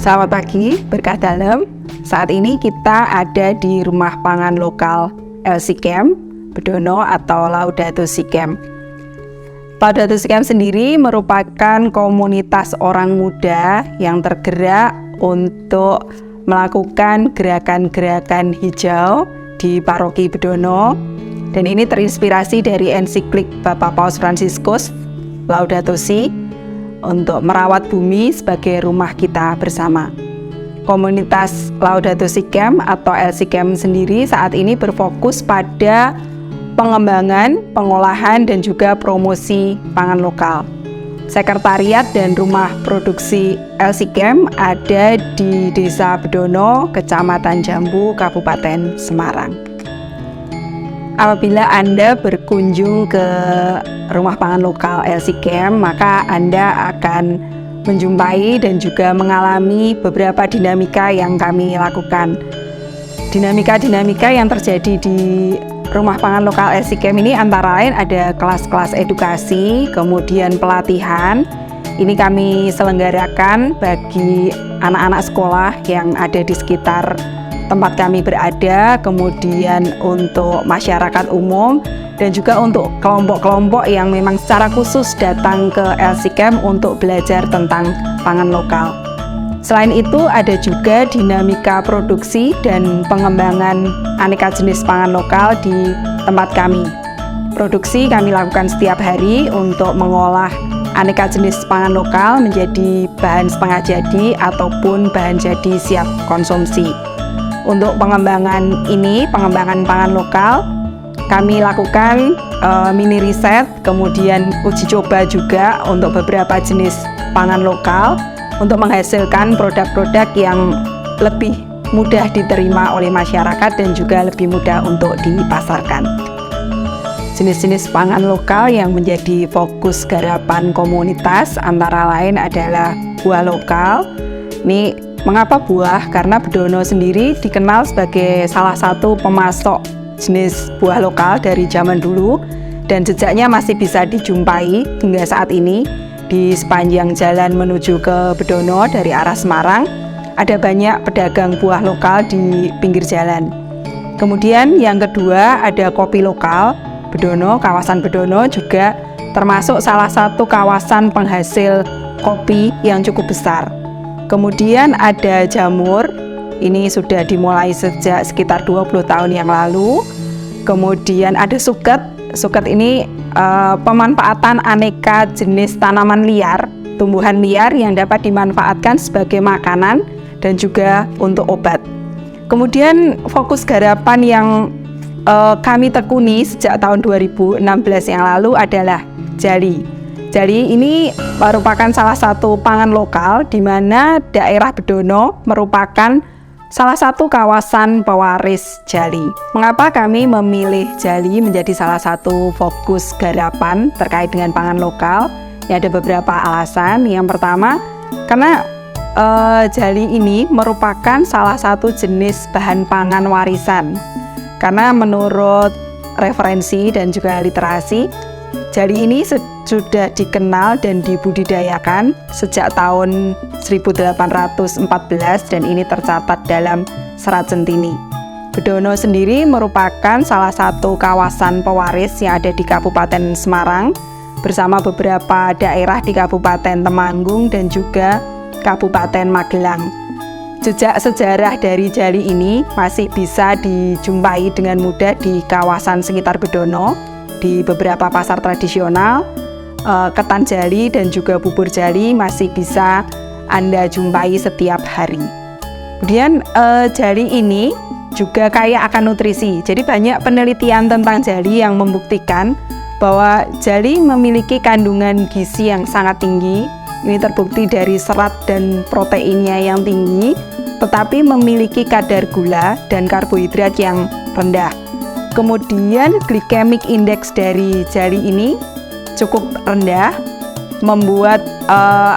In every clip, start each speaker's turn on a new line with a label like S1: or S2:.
S1: Selamat pagi, berkah dalam. Saat ini kita ada di Rumah Pangan Lokal LC Camp Bedono atau Laudato Si Camp. Laudato Si Camp sendiri merupakan komunitas orang muda yang tergerak untuk melakukan gerakan-gerakan hijau di Paroki Bedono, dan ini terinspirasi dari ensiklik Bapak Paus Fransiskus Laudato Si untuk merawat bumi sebagai rumah kita bersama. Komunitas Laudato Si Camp atau LC Camp sendiri saat ini berfokus pada pengembangan, pengolahan, dan juga promosi pangan lokal. Sekretariat dan rumah produksi LC Camp ada di Desa Bedono, Kecamatan Jambu, Kabupaten Semarang. Apabila Anda berkunjung ke rumah pangan lokal LC Camp, maka Anda akan menjumpai dan juga mengalami beberapa dinamika yang kami lakukan. Dinamika-dinamika yang terjadi di rumah pangan lokal LC Camp ini antara lain ada kelas-kelas edukasi, kemudian pelatihan. Ini kami selenggarakan bagi anak-anak sekolah yang ada di sekitar tempat kami berada, kemudian untuk masyarakat umum, dan juga untuk kelompok-kelompok yang memang secara khusus datang ke LC Camp untuk belajar tentang pangan lokal. Selain itu ada juga dinamika produksi dan pengembangan aneka jenis pangan lokal di tempat kami. Produksi kami lakukan setiap hari untuk mengolah aneka jenis pangan lokal menjadi bahan setengah jadi ataupun bahan jadi siap konsumsi. Untuk pengembangan ini, pengembangan pangan lokal, kami lakukan mini riset, kemudian uji coba juga untuk beberapa jenis pangan lokal untuk menghasilkan produk-produk yang lebih mudah diterima oleh masyarakat dan juga lebih mudah untuk dipasarkan. Jenis-jenis pangan lokal yang menjadi fokus garapan komunitas antara lain adalah buah lokal. Ini mengapa buah? Karena Bedono sendiri dikenal sebagai salah satu pemasok jenis buah lokal dari zaman dulu, dan jejaknya masih bisa dijumpai hingga saat ini di sepanjang jalan menuju ke Bedono dari arah Semarang. Ada banyak pedagang buah lokal di pinggir jalan. Kemudian yang kedua ada kopi lokal. Bedono, kawasan Bedono juga termasuk salah satu kawasan penghasil kopi yang cukup besar. Kemudian ada jamur, ini sudah dimulai sejak sekitar 20 tahun yang lalu. Kemudian ada suket, suket ini pemanfaatan aneka jenis tanaman liar, tumbuhan liar yang dapat dimanfaatkan sebagai makanan dan juga untuk obat. Kemudian fokus garapan yang kami tekuni sejak tahun 2016 yang lalu adalah jali. Jali ini merupakan salah satu pangan lokal di mana daerah Bedono merupakan salah satu kawasan pewaris jali. Mengapa kami memilih jali menjadi salah satu fokus garapan terkait dengan pangan lokal? Ya, ada beberapa alasan. Yang pertama, karena jali ini merupakan salah satu jenis bahan pangan warisan. Karena menurut referensi dan juga literasi, jali ini sudah dikenal dan dibudidayakan sejak tahun 1814 dan ini tercatat dalam Serat Centini. Bedono sendiri merupakan salah satu kawasan pewaris yang ada di Kabupaten Semarang bersama beberapa daerah di Kabupaten Temanggung dan juga Kabupaten Magelang. Jejak sejarah dari jali ini masih bisa dijumpai dengan mudah di kawasan sekitar Bedono, di beberapa pasar tradisional. Ketan jali dan juga bubur jali masih bisa Anda jumpai setiap hari. Kemudian jali ini juga kaya akan nutrisi. Jadi banyak penelitian tentang jali yang membuktikan bahwa jali memiliki kandungan gizi yang sangat tinggi. Ini terbukti dari serat dan proteinnya yang tinggi, tetapi memiliki kadar gula dan karbohidrat yang rendah. Kemudian glycemic index dari jali ini cukup rendah, membuat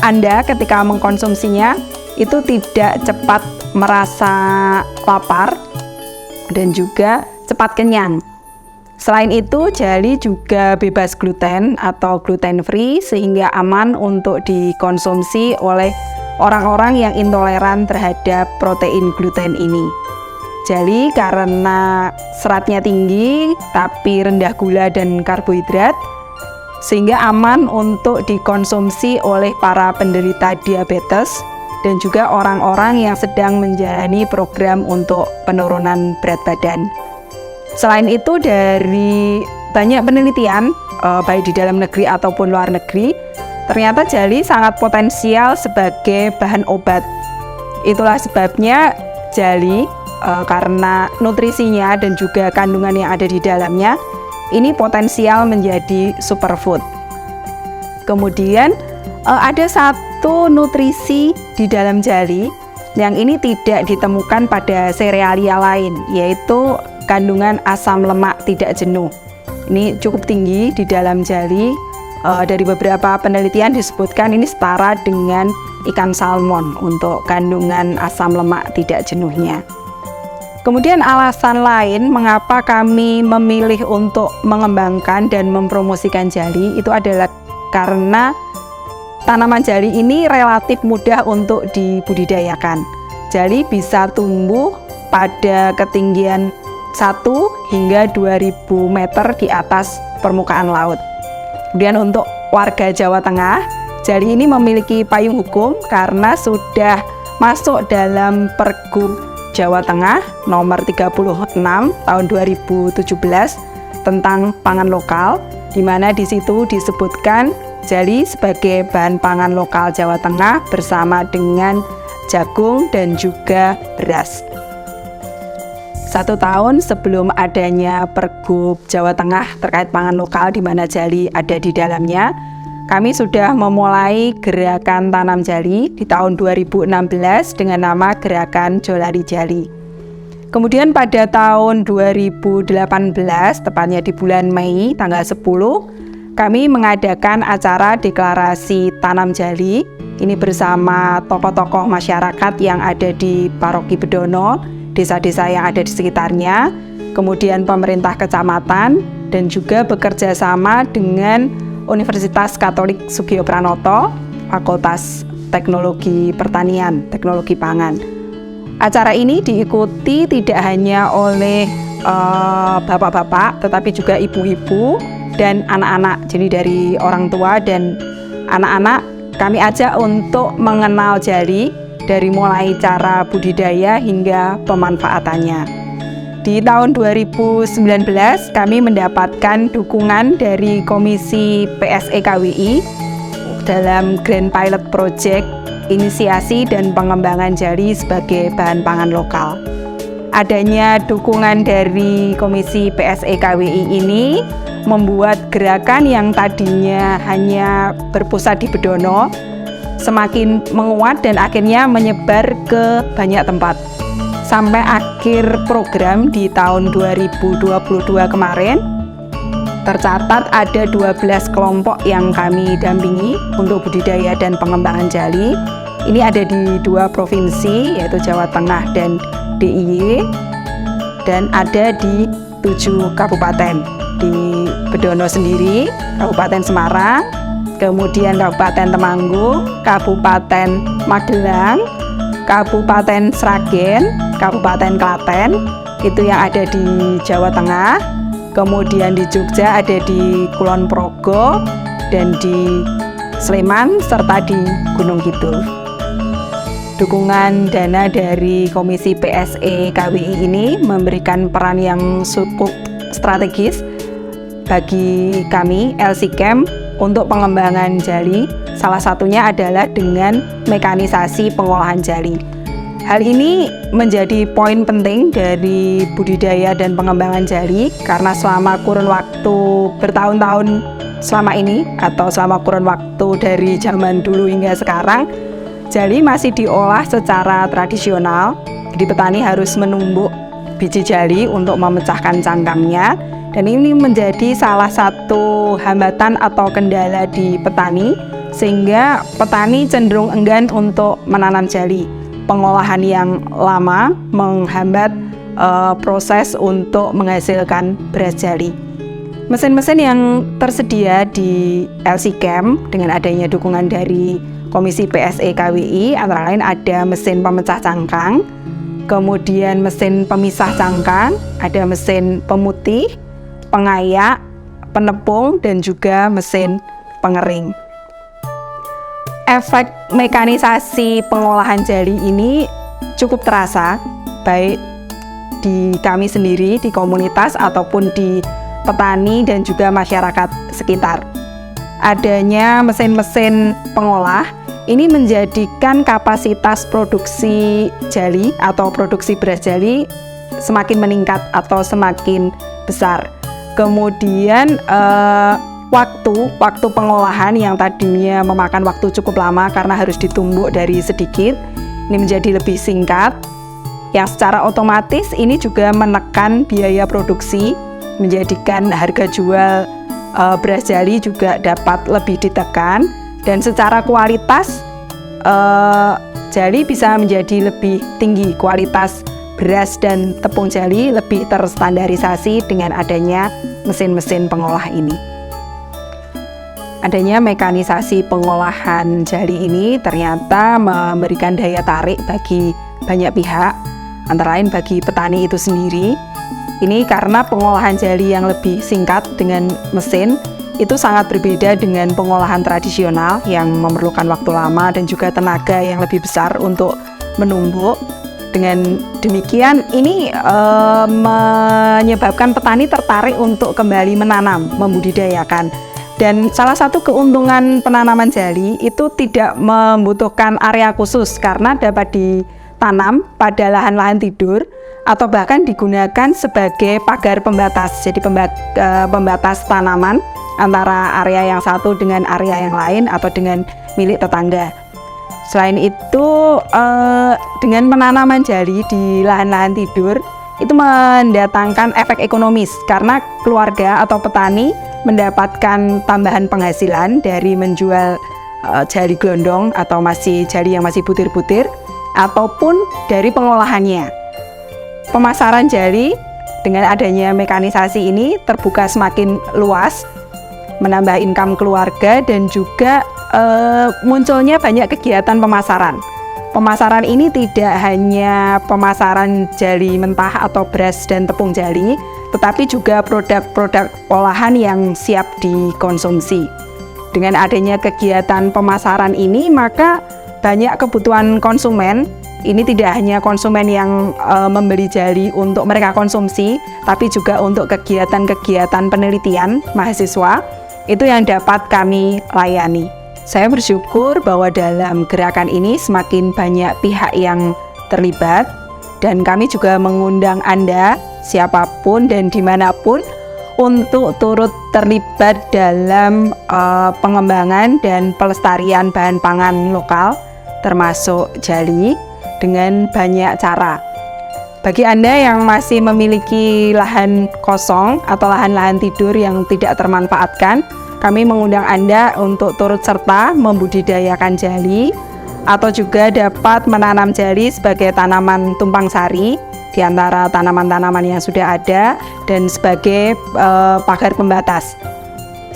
S1: Anda ketika mengkonsumsinya itu tidak cepat merasa lapar dan juga cepat kenyang. Selain itu, jali juga bebas gluten atau gluten free sehingga aman untuk dikonsumsi oleh orang-orang yang intoleran terhadap protein gluten ini. Jali karena seratnya tinggi tapi rendah gula dan karbohidrat, sehingga aman untuk dikonsumsi oleh para penderita diabetes dan juga orang-orang yang sedang menjalani program untuk penurunan berat badan. Selain itu, dari banyak penelitian baik di dalam negeri ataupun luar negeri, ternyata jali sangat potensial sebagai bahan obat. Itulah sebabnya jali karena nutrisinya dan juga kandungan yang ada di dalamnya ini potensial menjadi superfood. Kemudian ada satu nutrisi di dalam jali yang ini tidak ditemukan pada serealia lain, yaitu kandungan asam lemak tidak jenuh. Ini cukup tinggi di dalam jali. Dari beberapa penelitian disebutkan ini setara dengan ikan salmon untuk kandungan asam lemak tidak jenuhnya. Kemudian alasan lain mengapa kami memilih untuk mengembangkan dan mempromosikan jali itu adalah karena tanaman jali ini relatif mudah untuk dibudidayakan. Jali bisa tumbuh pada ketinggian 1 hingga 2000 meter di atas permukaan laut. Kemudian untuk warga Jawa Tengah, jali ini memiliki payung hukum karena sudah masuk dalam Pergub Jawa Tengah nomor 36 tahun 2017 tentang pangan lokal, di mana di situ disebutkan jali sebagai bahan pangan lokal Jawa Tengah bersama dengan jagung dan juga beras. 1 tahun sebelum adanya Pergub Jawa Tengah terkait pangan lokal di mana jali ada di dalamnya, kami sudah memulai gerakan tanam jali di tahun 2016 dengan nama Gerakan Jolari Jali. Kemudian pada tahun 2018, tepatnya di bulan Mei tanggal 10, kami mengadakan acara deklarasi tanam jali. Ini bersama tokoh-tokoh masyarakat yang ada di Paroki Bedono, desa-desa yang ada di sekitarnya, kemudian pemerintah kecamatan, dan juga bekerja sama dengan Universitas Katolik Sugio Pranoto, Fakultas Teknologi Pertanian, Teknologi Pangan. Acara ini diikuti tidak hanya oleh bapak-bapak, tetapi juga ibu-ibu dan anak-anak. Jadi dari orang tua dan anak-anak kami ajak untuk mengenal jali dari mulai cara budidaya hingga pemanfaatannya. Di tahun 2019 kami mendapatkan dukungan dari Komisi PSE KWI dalam Grand Pilot Project Inisiasi dan Pengembangan Jali sebagai bahan pangan lokal. Adanya dukungan dari Komisi PSE KWI ini membuat gerakan yang tadinya hanya berpusat di Bedono semakin menguat dan akhirnya menyebar ke banyak tempat. Sampai akhir program di tahun 2022 kemarin, tercatat ada 12 kelompok yang kami dampingi untuk budidaya dan pengembangan jali. Ini ada di 2 provinsi, yaitu Jawa Tengah dan DIY, dan ada di 7 kabupaten. Di Bedono sendiri, Kabupaten Semarang, kemudian Kabupaten Temanggung, Kabupaten Magelang, Kabupaten Sragen, Kabupaten Klaten, itu yang ada di Jawa Tengah. Kemudian di Jogja ada di Kulon Progo dan di Sleman serta di Gunung Kidul. Dukungan dana dari Komisi PSE KWI ini memberikan peran yang cukup strategis bagi kami LC-Chem untuk pengembangan jali. Salah satunya adalah dengan mekanisasi pengolahan jali. Hal ini menjadi poin penting dari budidaya dan pengembangan jali karena selama kurun waktu bertahun-tahun selama ini atau selama kurun waktu dari zaman dulu hingga sekarang, jali masih diolah secara tradisional. Jadi petani harus menumbuk biji jali untuk memecahkan cangkangnya, dan ini menjadi salah satu hambatan atau kendala di petani sehingga petani cenderung enggan untuk menanam jali. Pengolahan yang lama menghambat proses untuk menghasilkan beras jali. Mesin-mesin yang tersedia di LC-Chem dengan adanya dukungan dari Komisi PSE KWI, antara lain ada mesin pemecah cangkang, kemudian mesin pemisah cangkang, ada mesin pemutih, pengayak, penepung, dan juga mesin pengering. Efek mekanisasi pengolahan jali ini cukup terasa, baik di kami sendiri, di komunitas, ataupun di petani dan juga masyarakat sekitar. Adanya mesin-mesin pengolah ini menjadikan kapasitas produksi jali atau produksi beras jali semakin meningkat atau semakin besar. Kemudian waktu pengolahan yang tadinya memakan waktu cukup lama karena harus ditumbuk dari sedikit, ini menjadi lebih singkat. Yang secara otomatis ini juga menekan biaya produksi, menjadikan harga jual beras jali juga dapat lebih ditekan, dan secara kualitas jali bisa menjadi lebih tinggi. Kualitas beras dan tepung jali lebih terstandarisasi dengan adanya mesin-mesin pengolah ini. Adanya mekanisasi pengolahan jali ini ternyata memberikan daya tarik bagi banyak pihak, antara lain bagi petani itu sendiri. Ini karena pengolahan jali yang lebih singkat dengan mesin itu sangat berbeda dengan pengolahan tradisional yang memerlukan waktu lama dan juga tenaga yang lebih besar untuk menumbuk. Dengan demikian ini menyebabkan petani tertarik untuk kembali menanam, membudidayakan. Dan salah satu keuntungan penanaman jali itu tidak membutuhkan area khusus karena dapat ditanam pada lahan-lahan tidur atau bahkan digunakan sebagai pagar pembatas, jadi pembatas tanaman antara area yang satu dengan area yang lain atau dengan milik tetangga. Selain itu, dengan penanaman jali di lahan-lahan tidur itu mendatangkan efek ekonomis karena keluarga atau petani mendapatkan tambahan penghasilan dari menjual jali gelondong atau jali yang masih butir-butir ataupun dari pengolahannya. Pemasaran jali dengan adanya mekanisasi ini terbuka semakin luas, menambah income keluarga dan juga munculnya banyak kegiatan pemasaran. Pemasaran ini tidak hanya pemasaran jali mentah atau beras dan tepung jali, tetapi juga produk-produk olahan yang siap dikonsumsi. Dengan adanya kegiatan pemasaran ini, maka banyak kebutuhan konsumen. Ini tidak hanya konsumen yang membeli jali untuk mereka konsumsi, tapi juga untuk kegiatan-kegiatan penelitian mahasiswa, itu yang dapat kami layani. Saya bersyukur bahwa dalam gerakan ini semakin banyak pihak yang terlibat, dan kami juga mengundang Anda, siapapun dan dimanapun, untuk turut terlibat dalam pengembangan dan pelestarian bahan pangan lokal, termasuk jali, dengan banyak cara. Bagi Anda yang masih memiliki lahan kosong atau lahan-lahan tidur yang tidak termanfaatkan, kami mengundang Anda untuk turut serta membudidayakan jali atau juga dapat menanam jali sebagai tanaman tumpang sari di antara tanaman-tanaman yang sudah ada dan sebagai pagar pembatas.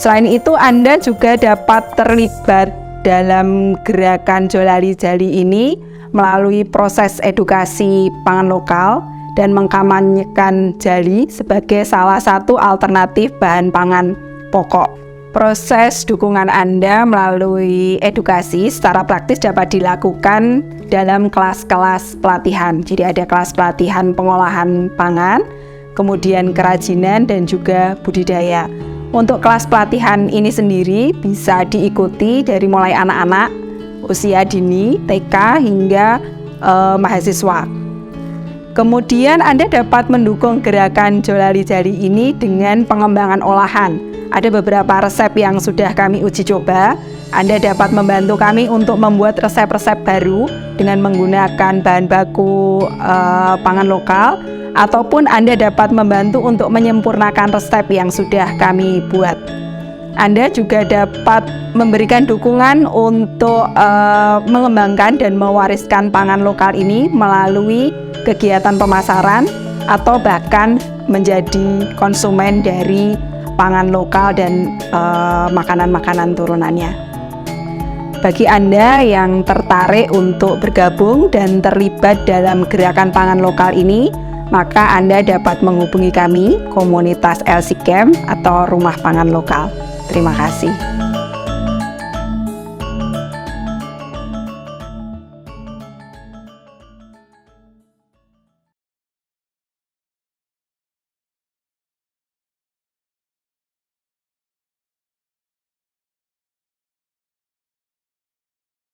S1: Selain itu, Anda juga dapat terlibat dalam gerakan Jolali Jali ini melalui proses edukasi pangan lokal dan mengkampanyekan jali sebagai salah satu alternatif bahan pangan pokok. Proses dukungan Anda melalui edukasi secara praktis dapat dilakukan dalam kelas-kelas pelatihan. Jadi ada kelas pelatihan pengolahan pangan, kemudian kerajinan dan juga budidaya. Untuk kelas pelatihan ini sendiri bisa diikuti dari mulai anak-anak usia dini, TK hingga mahasiswa. Kemudian Anda dapat mendukung gerakan Jolali Jali ini dengan pengembangan olahan. Ada beberapa resep yang sudah kami uji coba. Anda dapat membantu kami untuk membuat resep-resep baru dengan menggunakan bahan baku pangan lokal, ataupun Anda dapat membantu untuk menyempurnakan resep yang sudah kami buat. Anda juga dapat memberikan dukungan untuk mengembangkan dan mewariskan pangan lokal ini melalui kegiatan pemasaran atau bahkan menjadi konsumen dari pangan lokal dan makanan-makanan turunannya. Bagi Anda yang tertarik untuk bergabung dan terlibat dalam gerakan pangan lokal ini, maka Anda dapat menghubungi kami, komunitas LC Camp atau Rumah Pangan Lokal. Terima kasih.